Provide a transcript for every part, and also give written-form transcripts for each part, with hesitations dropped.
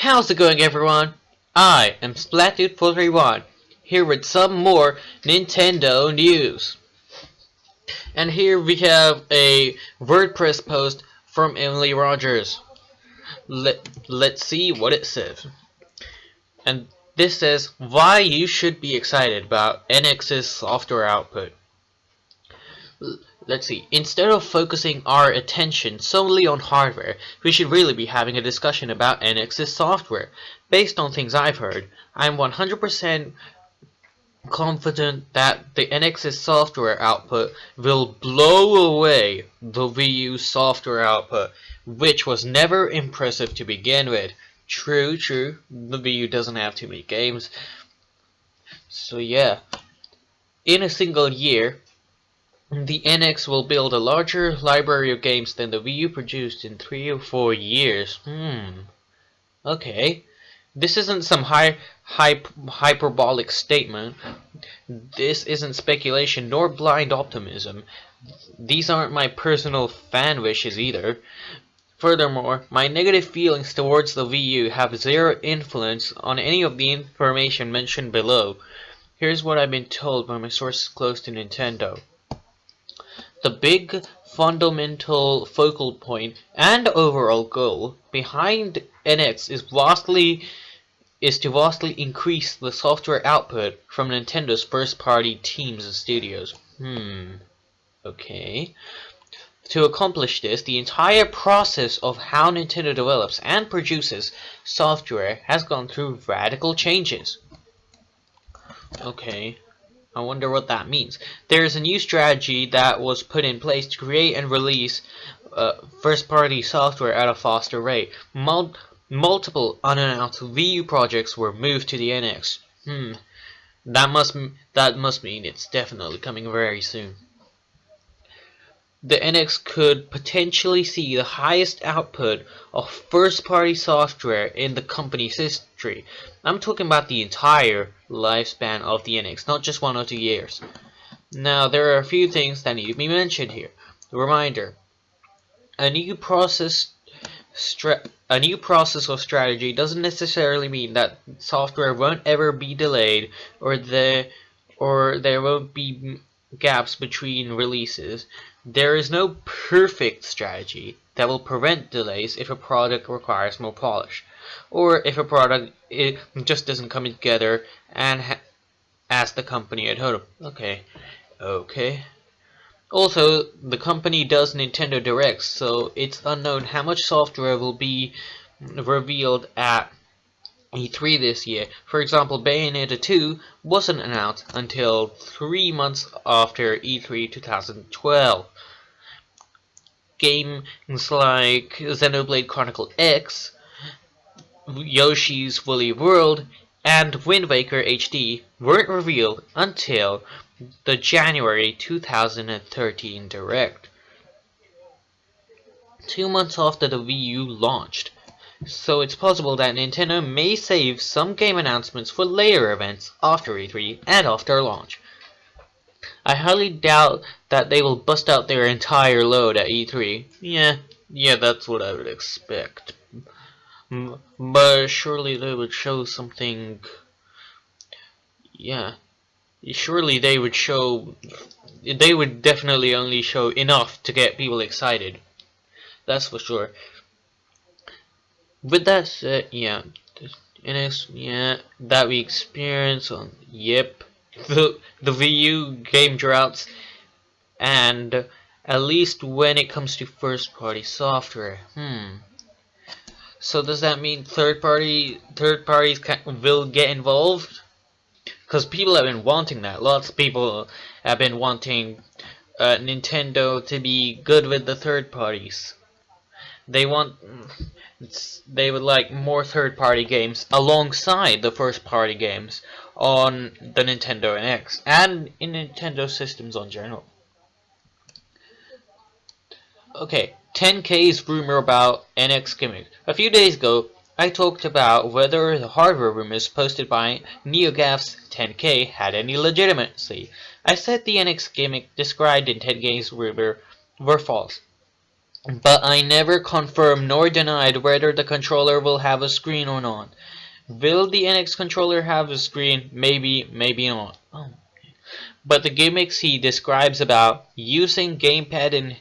How's it going, everyone? I am Splatdude431, here with some more Nintendo news. And here we have a Wordpress post from Emily Rogers. Let's see what it says. And this says, why you should be excited about NX's software output. Let's see, instead of focusing our attention solely on hardware, we should really be having a discussion about NX's software. Based on things I've heard, I'm 100% confident that the NX's software output will blow away the Wii U software output, which was never impressive to begin with. True, the Wii U doesn't have too many games. So yeah, in a single year, the NX will build a larger library of games than the Wii U produced in 3 or 4 years. Okay. This isn't some hyperbolic statement. This isn't speculation nor blind optimism. These aren't my personal fan wishes either. Furthermore, my negative feelings towards the Wii U have zero influence on any of the information mentioned below. Here's what I've been told by my sources close to Nintendo. The big fundamental focal point and overall goal behind NX is to vastly increase the software output from Nintendo's first-party teams and studios. Okay. To accomplish this, the entire process of how Nintendo develops and produces software has gone through radical changes. Okay. I wonder what that means. There is a new strategy that was put in place to create and release first-party software at a faster rate. Multiple unannounced Wii U projects were moved to the NX. That must mean it's definitely coming very soon. The NX could potentially see the highest output of first-party software in the company's history. I'm talking about the entire lifespan of the NX, not just 1 or 2 years. Now, there are a few things that need to be mentioned here. Reminder: a new process of strategy doesn't necessarily mean that software won't ever be delayed or there won't be gaps between releases. There is no perfect strategy that will prevent delays if a product requires more polish, or if a product just doesn't come together and as the company had hoped. Okay. Also, the company does Nintendo Directs, so it's unknown how much software will be revealed at E3 this year. For example, Bayonetta 2 wasn't announced until 3 months after E3 2012. Games like Xenoblade Chronicle X, Yoshi's Woolly World, and Wind Waker HD weren't revealed until the January 2013 Direct, 2 months after the Wii U launched. So it's possible that Nintendo may save some game announcements for later events after E3 and after launch. I highly doubt that they will bust out their entire load at E3. Yeah, that's what I would expect. But surely they would show something. Yeah. Surely they would show. They would definitely only show enough to get people excited. That's for sure. With that said, NX, that we experience on, the Wii U game droughts, and at least when it comes to first-party software. So does that mean third parties will get involved? Because people have been wanting that. Lots of people have been wanting Nintendo to be good with the third parties. They would like more third-party games alongside the first-party games on the Nintendo NX and in Nintendo systems in general. Okay, 10K's rumor about NX gimmick. A few days ago, I talked about whether the hardware rumors posted by NeoGAF's 10K had any legitimacy. I said the NX gimmick described in 10K's rumor were false. but I never confirmed nor denied whether the controller will have a screen or not. Will the NX controller have a screen? Maybe, maybe not. Oh. But the gimmicks he describes about using using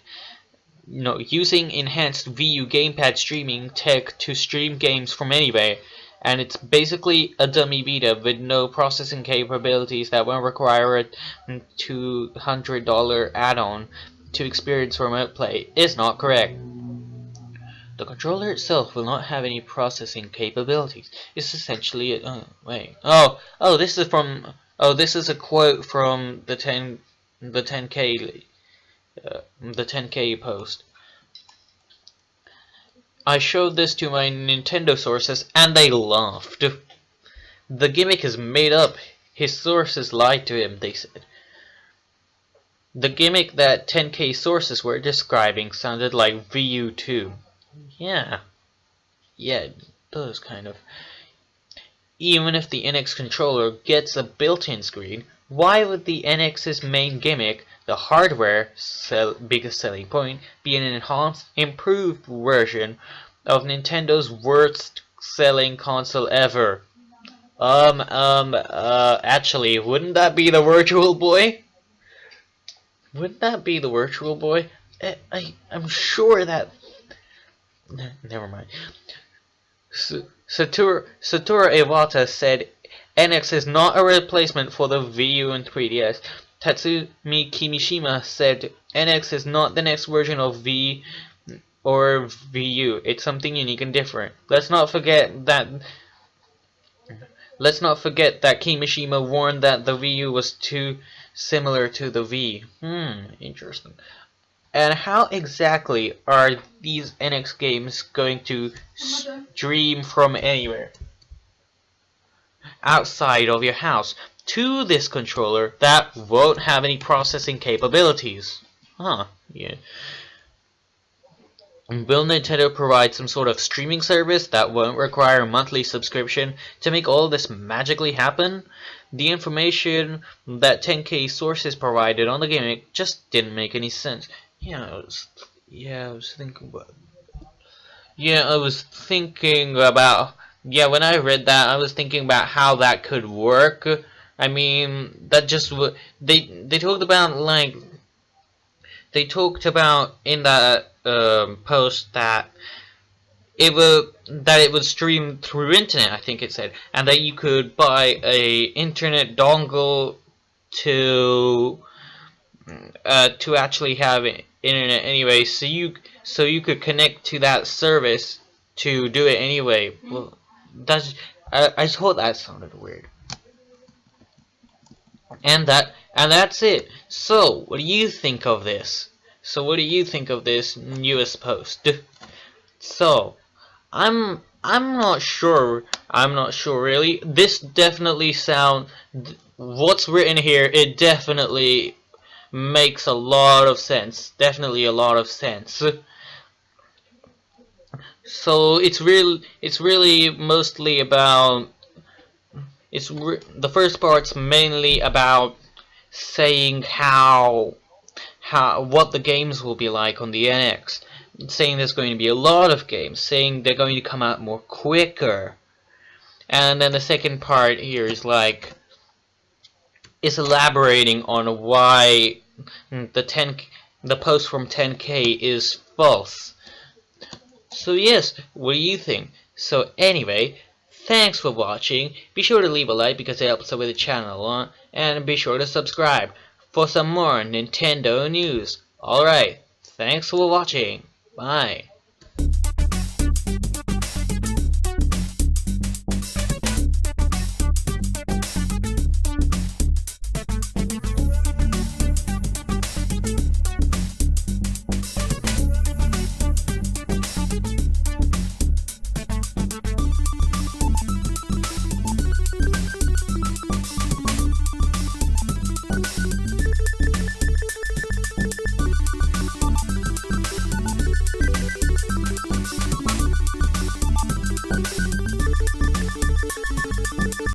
enhanced VU gamepad streaming tech to stream games from anywhere, and it's basically a dummy Vita with no processing capabilities that won't require a $200 add-on to experience remote play, is not correct. The controller itself will not have any processing capabilities. It's essentially this is a quote from the 10K post. I showed this to my Nintendo sources and they laughed. The gimmick is made up. His sources lied to him, they said. The gimmick that 10K sources were describing sounded like VU2. Yeah, it does kind of. Even if the NX controller gets a built-in screen, why would the NX's main gimmick, the hardware biggest selling point, be an enhanced, improved version of Nintendo's worst-selling console ever? Actually, wouldn't that be the Virtual Boy? Wouldn't that be the Virtual Boy? I'm sure that... Never mind. Satoru Iwata said NX is not a replacement for the Wii U and 3DS. Tatsumi Kimishima said NX is not the next version of Wii or Wii U. It's something unique and different. Let's not forget that Kimishima warned that the Wii U was too similar to the Wii. Interesting. And how exactly are these NX games going to stream from anywhere outside of your house to this controller that won't have any processing capabilities? Yeah. Will Nintendo provide some sort of streaming service that won't require a monthly subscription to make all this magically happen? The information that 10K sources provided on the gimmick just didn't make any sense. I was thinking about when I read that, I was thinking about how that could work. I mean, that just they talked about in that post that it would stream through internet, I think it said, and that you could buy a internet dongle to actually have internet anyway, so you could connect to that service to do it anyway. Well, I thought that sounded weird. And that's it. So, what do you think of this? Newest post? So, I'm not sure. I'm not sure really. This definitely what's written here, it definitely makes a lot of sense. Definitely a lot of sense. So it's really mostly about the first part's mainly about saying what the games will be like on the NX, saying there's going to be a lot of games, saying they're going to come out more quicker, and then the second part here is elaborating on why the post from 10K is false. So yes, what do you think? So anyway, thanks for watching. Be sure to leave a like because it helps out with the channel, and be sure to subscribe for some more Nintendo news. Alright, thanks for watching. Bye.